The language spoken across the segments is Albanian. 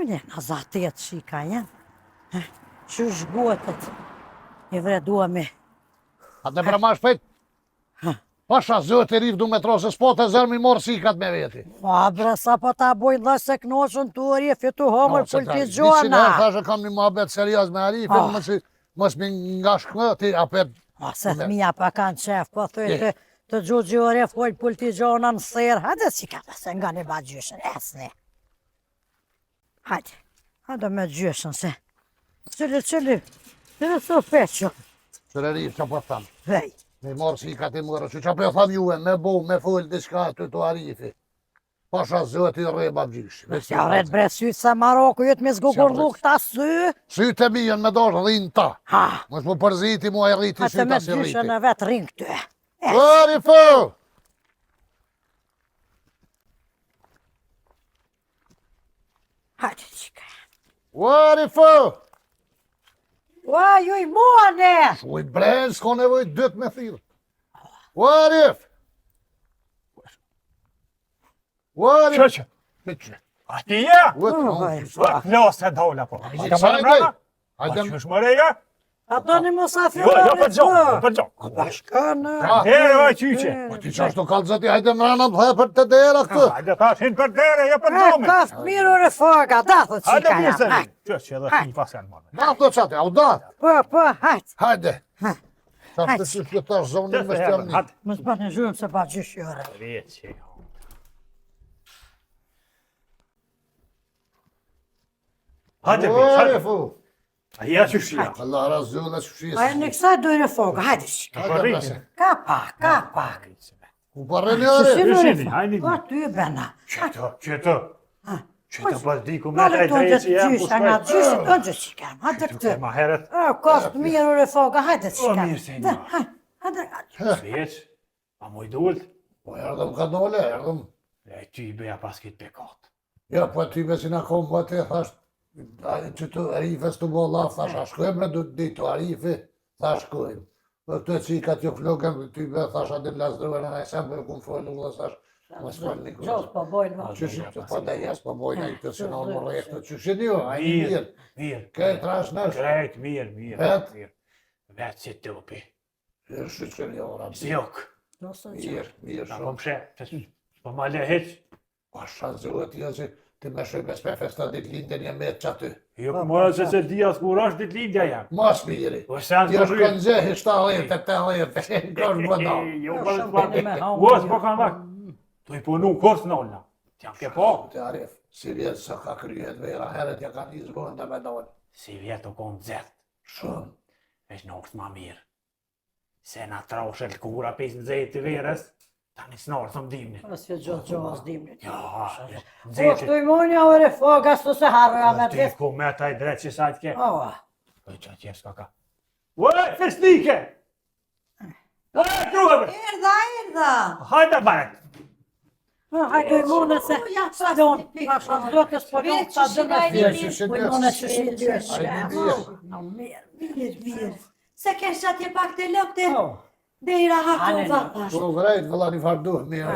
Unë në zatet shika jenë. Që shgotet. I vredua me. A të pra ma shpejt? Pasha zëtë i rif du me trose s'po të zërë mi morë sikat me veti. Pa bre, sa po ta bojnë dhe se knoqën të Arifi të homër Visin politigjona. herë thashe kam një muhabet serios me Arifin, mos mi nga shkënë ti apet. Se thmija pa kanë qef, po thëj të Gjuxhi Arif folë politigjona në serë. Hajde si ka se nga një ba gjyshën, esni. Hajde me gjyshën se. Qëli së feqë. Qëre rif që po thamë. Vej. Me morë sikat i mërë, që po thamë juve, me bo, me folë diçka të Arifi. Pasha zëtë i reba gjysh. Ja rret bre sytë se Maroku jëtë me zgugurlu këta sy. Sytë e mijën me doshë rrinë ta. Mos më përziti mua e rriti Hajde sytë me as i rriti. gjyshën e vetë rinë këty. Arifu! Hajde qika. Arifu! Ua, ju i muane! Shuj brenë, s'ka nevoj dytë me thirë. Arif! Arif! Qëqë? A ti je? Hajde, e dola po. hajde. Qësh më reja? A do një musafirë Jo, për gjohë, për gjohë. Bashkanë. Here, vaj qyqe. Po ti qashtu kalzati, hajde mrana të për të dera këtë. Hajde tash hin për dere, jo për gjohë. Kaftë mirë ure faga, da thë Hajde qika mirë se ja. vi. Qësh që edhe ti pas janë mënë. Da të qatë, au da. Po, hajtë. Hajde. Sa të që shqytash zonin me shtjamni. Hajde. Më s'pa në zhurëm se pa gjysh jore. Vjetë që jo. Hajde vi, hajde. Arifu! A ja që shia. Allah razullet që shqis. Aja në kësaj dojnë faga, hajde qika. Hajde prase. Ka pak. Ku parreni Arif? Shini, hajni. Po ty bena. Qëtë. Qëtë pas di ku me Nale taj të drejtë gjë që jam gjysh, nga gjysh, të gjë qika. Hajde këtë. Ma heret. Kaftë mirë ure faga, hajde qika. mirë se një. Hajde. Vjeç, a mu i dullët. Po erdhëm ka dole, erdhëm. E ty i beja pas këtë pekat. Ja, po ty me si na kom, po te thash, që të Arifes të bo laf, thash, a shkojmë në du të ditë Arifi, thash shkojmë. Po të cikat jo flokëm, ty me thash, a din lasdruve në najsem, për kumë folë, dhe thash, mos folë një kërë. Gjos po bojnë ma. Qështë të po dhe jes, po bojnë i të sinal më rektë, qështë një, a i mirë. Mirë. Këtë trash nësh. Krejt, mirë. Vetë? Vetë si të upi. Shë që një ora. Zjok. Mirë Ta shumë. kom shë, s'po ma le heq. Pasha zëhet jo që ti me shoj me s'pe festa ditë lindjen një metë që aty. Jo këmora se dhja s'kur është ditë lindja jam. Mas miri. Po se janë Ti është përryt. kanë zëhi 70-80, kanë bënda. Jo, me haun, po s'po kanë vak. Tu i punu kurs në olla. T'jam ke po. Të Arif, si vjetë sa ka kryet vera, heret ja ka një zgohen të me dojnë. Si vjetë u konë dzert. Shumë. Veç në okës ma mirë. Se na troshe l'kura pis në zetë të verës, ta një snorë thëm dimni. Nësë gjos dimnit. Ja, Po zetë. shtu i monja ore faga, s'tu se harroja me Ti të ku me taj dretë që sajtë ke. Oa. Po i qatë qef s'ka ka. Ue, festike! Ue, truve! Erdha. Hajde barek! Hajde i mune se stalon, pasha zotës po nuk ta dëme Mirë, Po i mune që shi dysh. Mirë. Se kesh atje pak të lëpte, dhe i rahakon vapash. Po vrejt, vëlla një farë duhet mirë.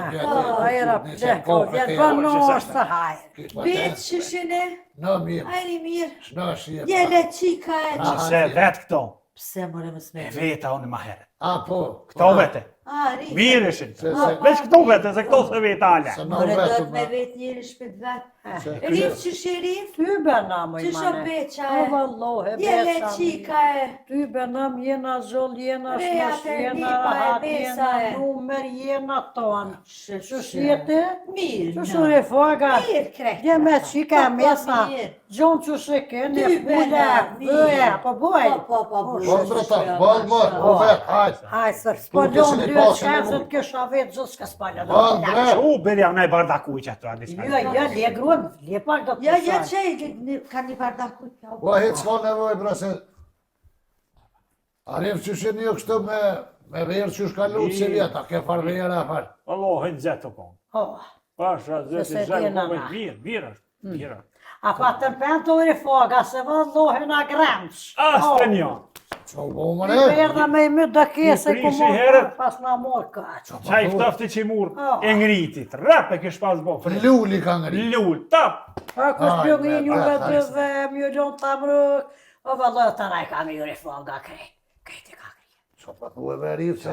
Era pleko, vjen për në është të hajë. Betë shishine, Në mirë, ajri mirë, shna shie. jele qika e që. Se vetë këto, Pse more më e smetë? veta unë ma herë. A, po. Këto vete. Ari, Mirë ishin. Se- Veç këto vete, se këto se vete ale. Se në more do vetë të me vetë njëri shpet vetë. Se- Rif që shirif, Ty bena më i që shë mane. beqa O e, vallohe, jele beqa. qika e. Ty benam jena zol, jena Reja shnash, të jena lipa e rahat, besa jena e. numer, jena tonë. Që Shë shjete? Mirë, Që shure faga? Mirë, krejtë. Dje me qika e mesa, Mirë. gjonë që shikene, Ty pule, bena, bëje, po boj. Po, Po, brëta, bol, po vetë, hajtë. Haj, sër, s'po Tu ljonë të dy pasin e shkazët mu. kësha vetë gjithë s'ka s'pallë. Bol, bre. U, berja në i bardaku i që ato andi Jo, le gruan, le pak do të Ja, pësaj. që ka një bardaku. Po, hitë s'ka nevoj, bre, se... Arif që shë një kështu me verë që shka lutë si vjeta, ke farë verë a farë. Allahin zetë të konë. Oh, Pasha, Se zëti, se zëti, djena konë, na. mirë është. Mira. A pa të pentori foga, se vëllohen a gremç. Asë një. Qa u bo më I ne? perda me i mytë dhe kese I ku prishi morë herët. pas na morë kaq. Qa i ftofti që i murë, e ngritit, rap e kësh pas bo, fri. Lulli ka ngri. Lull, tap. A kus Aj, pjog me një një ta, dhe mjë gjonë të mrëk, o vëllohet të raj ka ngri foga krej. Krejti ka ngri. Qa pa thu e verif se...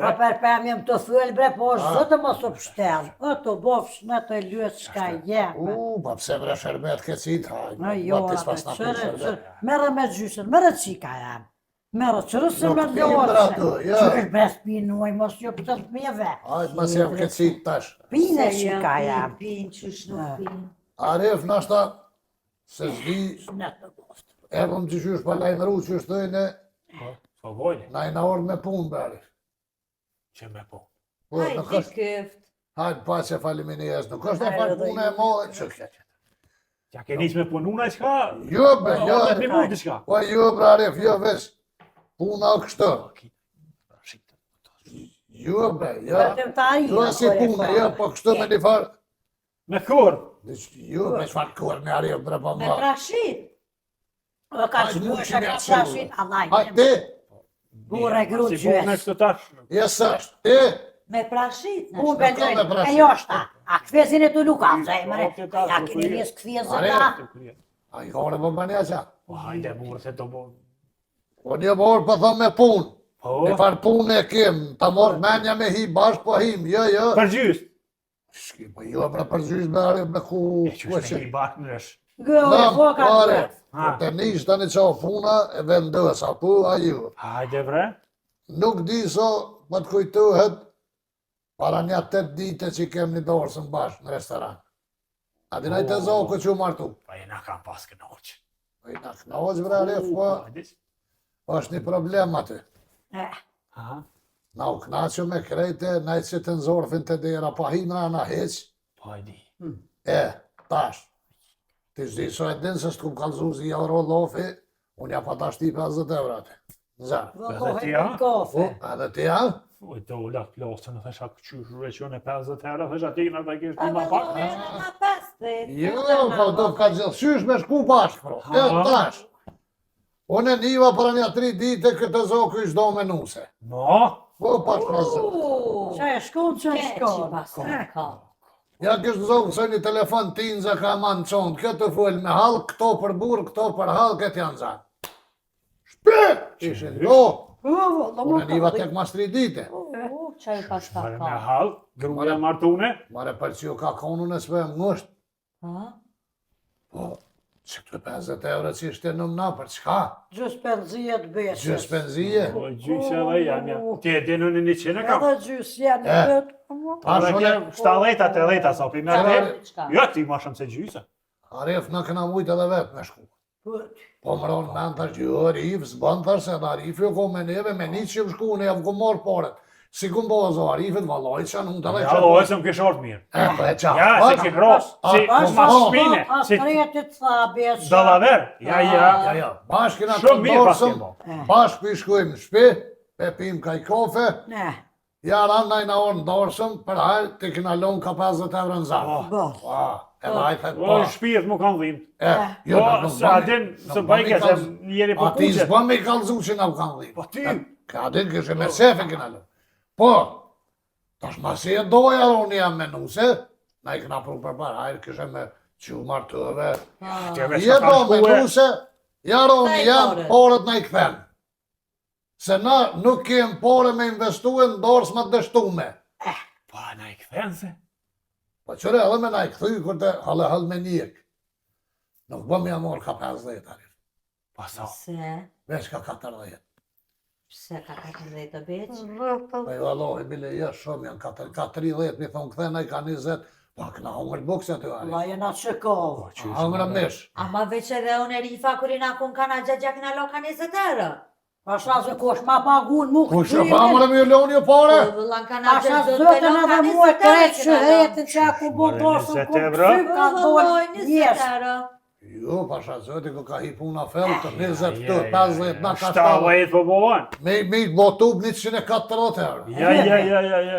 A për pëm jem të thuel bre, po është zëtë më së pështel. O të bofsh në të lyës shka jemë. Pa pse bre sherbet ke cit, haj. A jo, merë me gjysën, merë qika jam. Merë qërësë me Nuk pindra lorëse. të, ja. Qërë bes pinuaj, mos jo për të mjeve. Hajt mas jem ke cit tash. Pine qika jam. Pinë, qysh nuk pinë. Aref nashta se zdi Në të boftë. erëm që qysh pa lajmëru që shtojnë Po vojnë, na i na orë me punë bre Aref. që me po. Po, Hajde, nuk është, këft. hajt pa që faliminijes, nuk është e falë punë e modhe që këtë. Ja ke nis me pununa i shka? Jo bre, jo, 10 minutë i shka. po jo bre Aref, jo veç, puna o kështë. Jo bre, jo, Vetëm të arinë. jo si punë, jo, po kështë me një farë, Me kur? jo me shfarë kërë me Aref bre pa Me ma. trashit. O ka që Hajde, mu mu shë që ka me trashit, Allah Hajt ti, Bure gru Si punë e gjës. kështë tash. jes është, ti, Me prashit. në Unë shkë. bëndrej, me prashit. e jo shta. A këthvezin e të luka, zemre. Ja keni njës këthvezin Are. ta. a i kore më banja qa. Po hajde murë se të bo. Po një morë për thëmë me punë, Po, e farë punë e kem, ta morë menja me hi bashkë po him, jo, jo. për gjysë. Shki, po jo, pra përgjysh me Aref me ku, E ku që e shme që. i bakë në është. Gëllë e foka të Are, bëth. po të nish tani qa puna e vendësa, po a ju. Hajde bre. Nuk di so, më të kujtohet, para një 8 dite që kem një dorësën bashkë në restoran. A di najtë e zoko që u martu. Pa e na kam pas kënoqë. Po i na knoq, bre Aref, po, Hajde. është një problem aty. Aha. Na u knaqë me krejte, najtë që të nëzorfin të dera, pa himra na heq, Po hajde. tash. Ti zdi so e din se s'kum kalzu zi euro lofi, unë ja pa tash ti 50 euro aty. Nëzarë. Vëllohet ja? në kafe. Edhe ti ja? Po e do u lak plosën, thesha këqysh reqion e 50 euro, thesha ti në të kishë A një ma pak. vëllohet ma 50. Jo, po do ka gjithësysh me shku bashkë, pro. Jo, Aha. tash. Unë e niva për një 3 dite këtë zoku ishtë do menuse. No, Po, pa shprazë. Qa e shkon, qa e Që shkon. pas ka. Ja kështë zoku se një telefon tinza ka manë qonë, këtë full me halë, këto për burë, këto për halë, këtë janë zanë. Shpe! Ishin do. Unë e niva tek mas 3 dite. Që pas ka mërë me ka. halë, gruja martune. Mare për që ju ka konun e s've më ngusht. Ha? Po, që këtë 50 euro që ishte në mëna, për çka? Gjus penzijet besës. Gjës penzije? Po gjysë edhe janë, ja. Ti e dinu në 100 kam. Edhe gjus janë Eh. vetë. Ora kje 70 sa për Qëra- mërë. Jo, ti ma shumë se gjysë. Aref në këna mujtë edhe vetë me shku. Po më ronë men tash jo, Arif, s'bën thash se në Arif jo ko me neve, me një që më shku, ne javë ko morë paret. Si ku më bëzo Arifit, valoj që nuk të dhe Ja, o, e se më kishë orë mirë. Po e qa. Ja, se ki gros, si ma shpine, si Tretit tha besë. dalaver. Ja, Ja, ja. ja, bashkë na të Shumë mirë pas dorsëm, ke bo. bashkë për shkujmë në shpi, pe pim kaj kofe, Ne, ja randaj na orë në dorsëm, për hajë të kina lonë ka 50 euro në zanë. bo. E hajë thëtë O, pa. shpirt mu kanë dhimë. Jo, Po, sa din, se bëjke se njeri po A ti kuqet. s'bën me i kalzu që na u kanë dhimë. Po ti. Ka din kështë me sefe kina lonë. Po, tash ma si e doja unë jam menuse, na i kina pru për parë, hajë kështë me që martëve. Tjeve Je shka do ka shkue. menuse, ja ronë Sa i jam, porët? porët na i këthen. Se na nuk kem pore me investu e në dorës ma të dështume. Pa, na i këthen se. Po qëre edhe me na i këthy, kur të halë halë me njek. Nuk bëm ja morë ka 50 arit, Pa sa. Se, veç ka 40. pse ka 40 të beq? Po ju allohi, bile, ja shumë janë 4, ka 30, mi thonë këthena i ka 20, pa këna hongër bukse të arit. La jena që kovë. Hongër mish. Ama veç edhe unë e rifa kër i na kun kana gjak na lo ka 20 euro. Pasha se kosh ma pagun mu Ku shë pa më në mi loni ju pare? Vëllan kana Pasha gjak zëtën lo ka edhe 20 mua euro. kretë që hetin që aku bu More dorsën 20 ku euro? pësy ka Vëlloj, dollë 20 njesë. euro. Jo, pasha zoti, ku ka hi puna fellë të 20 të 50 na ka 70 po bohen. Me motub 140 euro. Ja.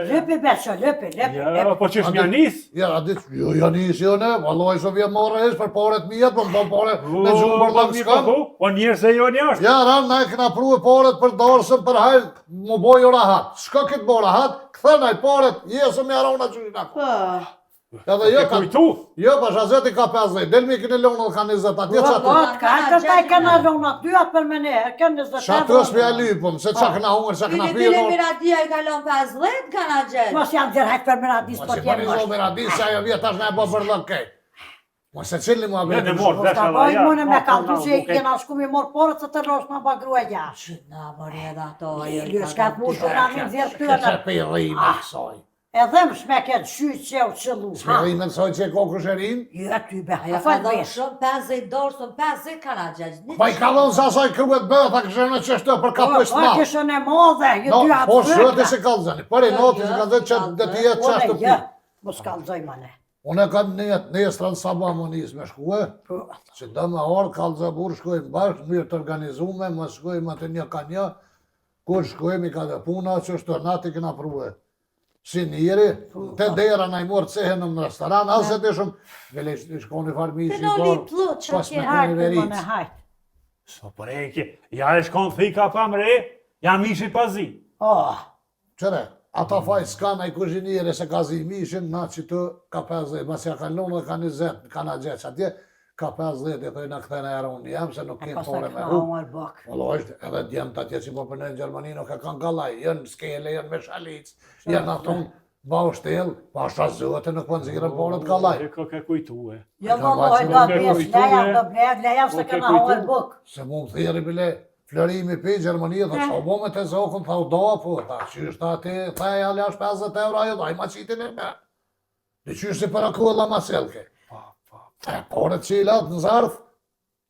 Lëpi beso, lëpi. Ja, po që shmja nis? Ja, ditë, jo, janis jo ne, valloj so vjen morë hesh për paret mia, po më pare me gjumë për lëng s'kam. Po njerë se jo një është. Ja, ran, na e këna pruve paret për dorësën për hajl, më bojë rahat. Shko këtë bo rahat, këthenaj paret, jesë me arona që një Po. edhe jo E ka... kujtu. Jo, pasha zeti ka 50, del mi këni lonë dhe ka 20, atje që aty. Ka të taj këna rona, dyat për me ne, kënë 20 Që aty është me lypëm, se që këna hungër, që këna Bile pirë. Miradia i kalon 50 kanë gjetë. Mos janë dirë hajtë për me radis Mos për i tjenë parizo mështë. me radis, se ajo vjetë tash ne e bo për lënë kej. Mos e cili mua Ja, në bërë. morë, Mos ta bojnë mune me kaldu që jena shku mi morë porët se të rosh në bagrua jash. Na mori edhe ato. Lë shka të mushë nga një zirë Këtë tyre. pe i rime kësoj. Edhe më shmeket shy që u qëllu. Shme rime nësoj që e kokë shërin. Jo ty be, Ajo a ka falë dhënë vesh. shumë 50 dorë, shumë 50 kanë gjetë. Pa i ka dhonë sa saj kruet bërë, ta kështë në qështë për ka pështë Po ma. kishën e modhe, ju No, dy atë po shëtë se kalëzani, për i noti se ka dhe që dhe të jetë qashtë të pi. Mos kalzoj mane. Unë e kam një stranë sabah më njës me shkue, që do me orë kalëza burë shkojmë bashkë, mirë të organizume, më shkojmë atë një ka një, kur shkojmë i ka dhe puna, që është të nati këna pruve. Si njëri, të dera na i morë cehen në restoran, asë të shumë, vele i shkoni farmi Të si në dorë, liplut që pas me ke. koni Hajtë mane, veric. hajtë. So për e ki, ja e shkon thika pa mre, ja mishi pazi. Oh, Qëre, ata faj s'ka na i kuzhinire se ka zi mishin, na që të ka 50, mas ja ka lonë dhe ka 20, ka na gjeç atje, ka 50, e thoi na këthena e unë jam, se nuk kemë pas të pore me këna hu. uar bak. Wallo është edhe djemë të atje që po përnojnë në Gjermani, nuk e kanë galaj, janë skele, janë me shalic, janë aton bau shtel, pa shazote nuk po nëzirën porët galaj. E ka kujtu e. Jo Ka më loj, vajtë do nuk e bjes, kujtu, leja, e. do bled, leja se Nuk e këna kujtu. uar buk. Se mu më thiri bile, flërimi pi Gjermani, dhe që bo me të zokën, tha u doa po, ta që është ati, tha e aleash 50 euro, ajo daj ma qitin e me. Dhe që është si për akulla ma selke. Te porët që i latë në zarf,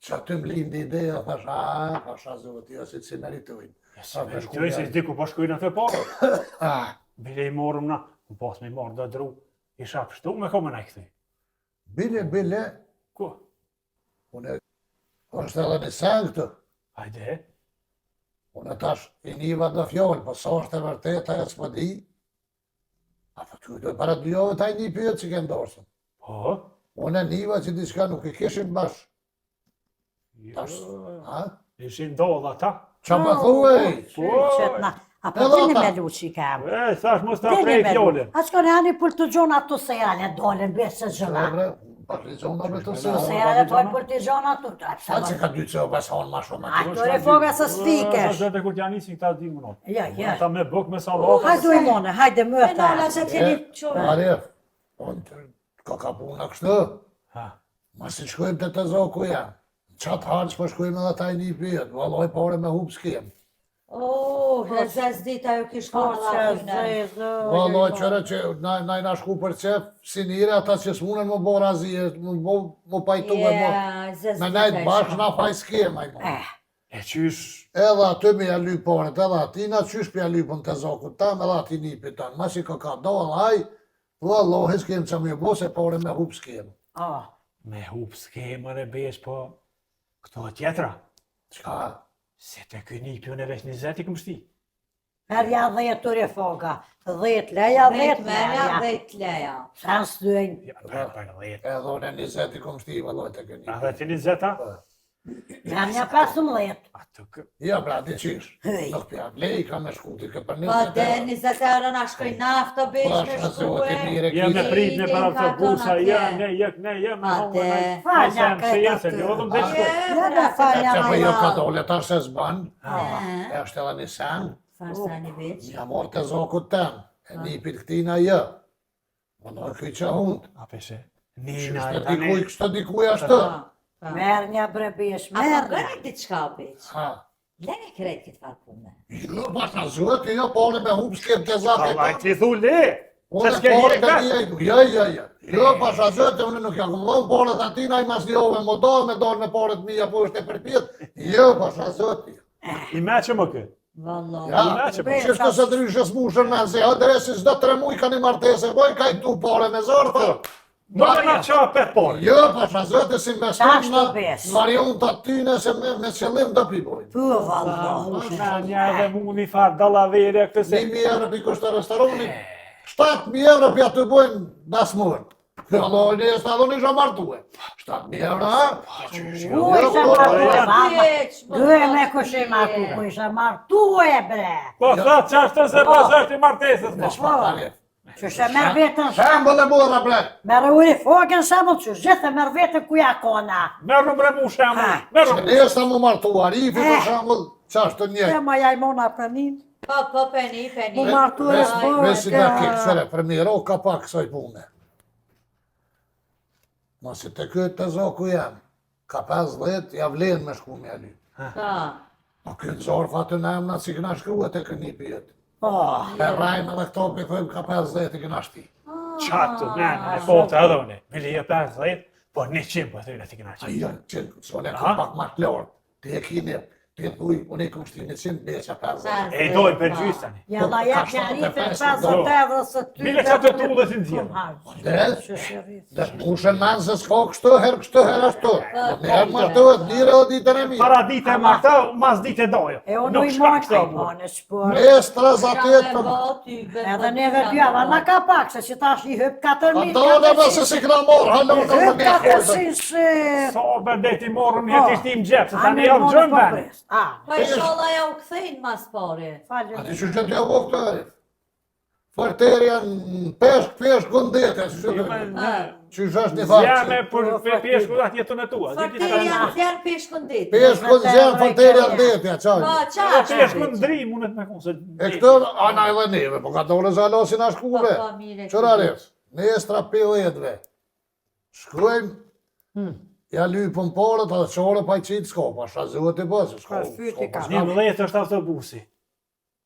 që aty më lindi ideja, thasha zoti, jo si të si meritojnë. Se meritoj se diku po shkojnë atë po. Ah, Bile i morëm na, më pas me i morë dhe dru, isha pështu me kome na i këthi. bile, Ku? unë është edhe një sen këtë. Hajde. Unë tash i niva dhe fjollë, po sa është e vërteta e s'po di. A po ty do para 2 javë taj një pyet që ke ndorsën. Po? Unë e niva që diçka nuk i kishim bashkë. Tash, ha? Ishin dodh ata. Qa pa thuej? Qetna, a po Edhe dini ata. me luqi kam. E, thash mos ta Dini prej me fjollin. luqi. A shko në ani për të gjonë ato se janë, dolen besë gjëna. Dobre, patrizona me të Se se. janë tojnë për të gjonë ato. Sa që ka 2 që beson ma shumë. Ato e foga së stikesh. Zete kur t'ja nisin këta di më not. Ja, ja. Ata me buk me salata. Hajde u mone, hajde Nala mëta. që t'jeni qërë. Arif, unë ka puna kështë, Ha. ma si shkojmë të të zoku janë. Qatë harqë po shkojmë edhe taj një pyet, valoj pare me hub s'kem. Në 6 dita ju kishë forë aty në. Valoj qëre që na i na shku për qef, si njëre ata që s'munën më bo razije, më pajtu me mo. Me nejtë bashkë na faj s'kem, ajmo. E qysh, Edhe aty me ja lyp paret, edhe ati na qysh për ja lypën të zokut tam, edhe ati nipit tanë. Mas i ka do, haj, valoj s'kem që më bo, se pare me hub s'kem. me hup s'kemër e besh, po këto tjetra. Qka? Se të ky nipjon e veç 20 i këm shti. Merja 10 tëre foga, 10 leja, 10 merja. 10 leja. Sa s'dojnë. Ja, për 10. Edhe unë e 20 i kom shti, valoj të këni. A dhe të 20-a? Merja 15. Ato kë... Ja, pra, di qish. Hej. Nuk pja, lej ka me shkuti, ka për 20 Pa dhe 20 euro na shkoj naftë besh me Pasha se o të shkue. mire Ja me kishë. prit në për autobusa, ja, ne, me Ma hongë, te. Falja se këtë ja, se aty. lodhëm dhe shkoj. Ja, da falja Që për jo ka ma. dole, ta se zban, E, e është edhe një sen, farsa një veç. ja morë të zokut ten, e nipit këtina jë. Më në këj që hundë. A peshe, Që nina është e të dikuj, tani, kështë të dikuj ashtë. Merja bre besh, A po merja. gëni diçka beç. Ha. Lene krejt këtë farë punë. Jo, pasha zëti, jo, pone me hum s'kem të zate. Allah, ti thu le, se Unë s'ke pone hire të këtë. njëjtu, jo. Jo, pasha zëti, unë nuk jam këmëllon, pone të atina i mas njove, më do me dorë me pone të mija, po është e përpjet. Jo, pasha zëti. I me që më kë. Vallon. Ja, që që shto se dryshës mushën me se, adresi s'do 3 muj ka një martese, boj ka i tu pore me zorë, thë. Më në nga qa për por. Jo, pasha zëtë si me Tash stonë të bes. në marion të atyne se me qëllim të pipojnë. Po, valla. Na një edhe mu një farë dalavere këtë se. 1.000 euro për kushtë restorani, 7.000 euro për aty bojnë dasmurën. Kjo lojnë e stadoni shë martue. 7.000 euro, ha? Ui, se martu, Due me kushe martu, ku ishe martu e bre. Po, tha qashtë se pas është i martesës, po. Shpatare. Që shë merë vetën Shembol e burra, bre. merë uniformën shembull që gjithë merë vetën ku ja kona. Merë në bre mu shemë. Merë Që nesa mu martu Arifi, për shembol, qashtë E njëjtë. ma jajmona për një. Po, peni. Mu martu e Vesi në s'bojë. kiksere, premiero ka pak kësoj pune. Masi të këtë të zoku jam, ka 50, ja vlenë me shku me aly. Po këtë zorë fatë në emna si këna shkrua të këni pjetë. E rajmë edhe këto për thëmë ka 50 i këna shti. qatë, në fotë edhe une. Me lije 50, po 100 për thyrë të këna A që. janë që s'one ku pak ma të lorë, të e kini, të e thuj, unë i këmë shti 100, beqa 50. E dojnë për gjysani. Ja la ja që arifin 50 edhe së ty. Bile që të tu dhe si në zjenë. Dhe pushen manë se s'ko kështu, herë ashtu. Në herë ma të e dire dhe ditën e mirë. Para dite e marta, mas dite dojo. E unë Nuk i shka mojtë këto. i mojnë, shpër. Estra za të jetë për... Edhe neve djava, na ka pak, se që tash i hyp 4.000. Ato në bese si këna morë, halon të Hyp më një 400 se... So, berdeti morën jetë ishti më gjepë, se ta një javë gjëmë bërë. Po i sholla ja u kthejnë mas pare. A ti që që t'ja po këtë arif? Farterja në peshk gëndete, që është një farë Zjame që... për pjeshku atë jetën e tua. Farterja zjarë peshkën ditë. Peshk gëndete, farterja në detja, Po, qaj. Pjeshku në dri mundet me konë. E këtë, ana edhe neve, po ka dole zalosin a shkuve. Qëra rrës, në estra pëlletve, shkruajmë, ja lypën porët edhe qore pa i qitë s'ko, pa shazuhet i bësë, s'ko. 11 është autobusi.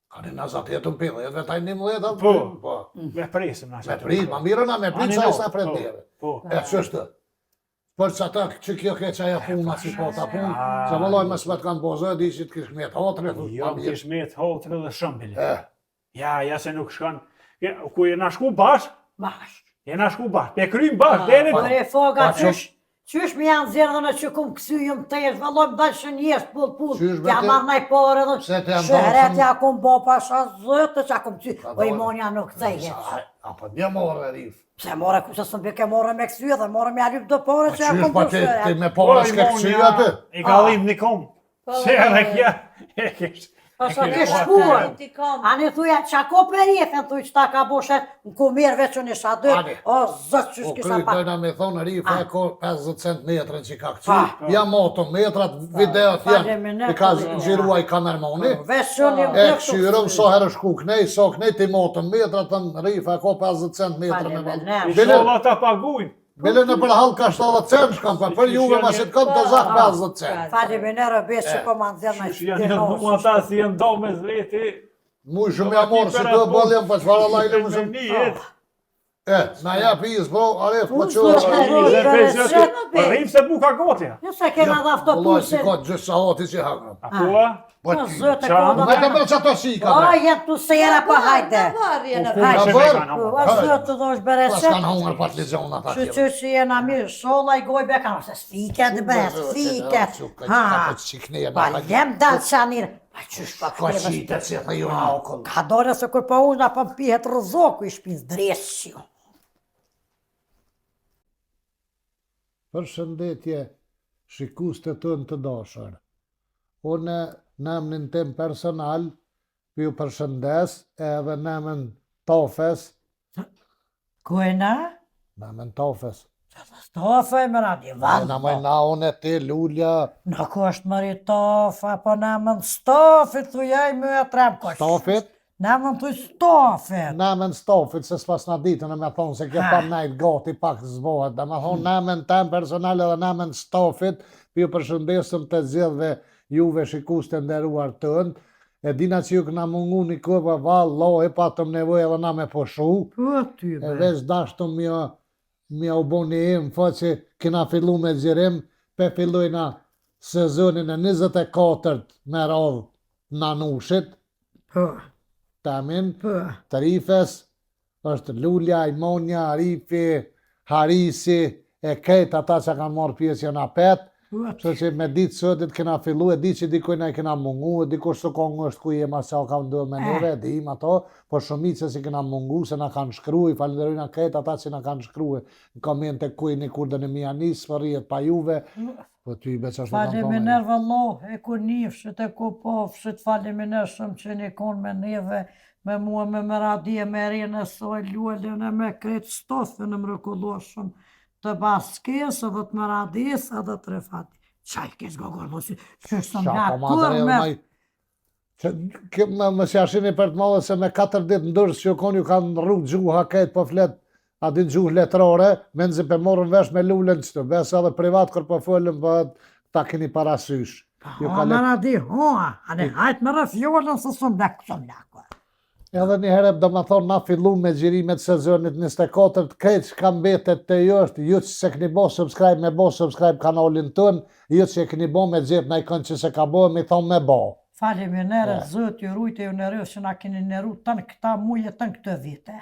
Ka një nazat jetën pëlletve, taj 11 Po. Me presim na Me prit, ma mirë na me prit sa ishta prendere. Po. E qështë? Për që ata që kjo ke qaja puna si po ta punë, që vëlloj me s'met kanë bozë, di që t'kish me të hotre, Jo, kishmet, hotre dhe shëmbile. Ja se nuk shkan. Ku jena shku bashk, Bash. jena shku bashk. Pe krym bashk, deri Po e foga Pa, qysh me janë zirë në që kumë kësy jëmë të jesh, vëlloj më dalë shënjes, pull, Qysh t'ja me te- marrë nej pore dhe Pse te janë shëhret dalë ja kumë bo pasha zëtë, që kumë ty, o i monja nuk të Sa, jesh. apo një morë e rif. Se more ku se së mbike more me kësy dhe more me alyp do pore që ja Qysh kumë pa bo ti shëhret. me porë s'ke këqy aty? I ka dhim një kom. Se edhe kja, e kish. Pasha ke shkuar. Ti kam. Ani thuja, qa ko për jefen, thuj qëta ka boshet, në ku mirë veç unë isha Ani. dërë, o zëtë që Po s'kisa kryt pa. dojna me thonë, rif e ko 50 centimetrën që ka Pa. këqy, ja moto metrat, videot janë, i ka gjiruaj kamermoni. Veç unë i E këshyrëm, so herë shku knej, so knej ti moto metrat, të në rif e ko 50 centimetrën me Faleminderit. valë. I sholla ta pagujnë. Bile në për halë ka 70 cent shkam, për juve ma si të këtë të zakë 50 cent. Fali me nërë besë që po ma nëzirë në Që janë mu ata si janë do me zveti. Mu shumë ja morë, si të bëlljem për çfarë lajle më shumë. Një jetë. Na ja pizë, bro, aref, po Unë qërë. s'ka Rrim se buka gotja. Jo se kena dhe Vëllaj, si autobusin. ka gjysë sa hoti që hakëm. Kua? Po Po ti, zëtë e qa? kodo me të dhe... bërë që ato shika, O, bre. jetë tu sera pa hajde. Ka bërë? O, zëtë të dosh bere Pas se. kanë hongër pat lizion ata Që tjere. që jena mirë, shola i goj be kanë, se s'fike dhe bre, s'fike. Ha, pa jem dalë qanirë. Pa qysh pa Ka kërëve. qitet si të ju në okën. Ka dore se kur pa unë, pa më pihet rëzoku i shpinë dresqio. Për shëndetje, shikus të tënë të dashër. Une në emnin tim personal, ju përshëndes, edhe në emën Tofes, Kujna? në emën Tofes. Stofa e më radi, Në valë. më na une ti, Lulja, Nuk është mëri tofa, po në mën stofit, thu jaj më e trem kosh. Tofit, Në mën thu stofit. në emën Stofit, se s'pas në ditën e me thonë se kjo pa nejt gati pak zbohet, dhe me thonë në emën tem personal edhe në emën Stofit, për ju përshëndesëm të zjedhve juve shikus të nderuar tënë, e dina që ju këna mungu një këpë vallohi, patëm nevoj edhe na me poshu, Po ty, e bre. veç dashtëm mja u bo një im, fa që kina fillu me gjirim, pe fillojna sezonin e 24 me radhë në Anushit, Po, temin, po. të rifes, është Lulja, Imonja, Arifi, Harisi, e kejt ata që kanë marrë pjesë janë apet, kështu që me ditë sotit kena fillu, e di që dikoj na i kena mungu, e dikush së kongë është ku jema sa ka ndodhë me neve, e dim ato, por shumit se si kena mungu, se na kanë shkruaj, falenderojna kejt ata që na kanë shkruaj, në komente kujni kur dhe në mija nisë, për rjet pa juve, po ty be që është në Faleminer vëlloh, e ku njifshit, e ku pofshit, faleminer shumë që një konë me neve, me mua me radije, me rinë e soj, lullën e me kretë stofën e mrekulloshëm, të baskes, edhe të mëradis, edhe të refati. Qaj kesh gogordo si, që shumë nga kur me... Më si ashini për të madhe se me 4 ditë ndërës që konë ju kanë rrugë gjuha kejt po flet, adin gjuhë letrore, me nëzi për morën vesh me lullën qëtë, besë edhe privat kër po folëm, ta keni parasysh. Me radi, ane hajt me rëfjollën se shumë dhe kësëm lakë. Edhe një herë do më thonë na fillu me gjirimet sezonit 24 krejt që kam betet të jështë, ju që se këni bo subscribe me bo subscribe kanalin tënë, ju që këni bo me gjithë na i kënë që se ka bo, mi thonë me bo. Faleminere, zëtë ju rujtë e ju në rëvë që na keni në rrujtë tënë këta muje tënë këtë vite.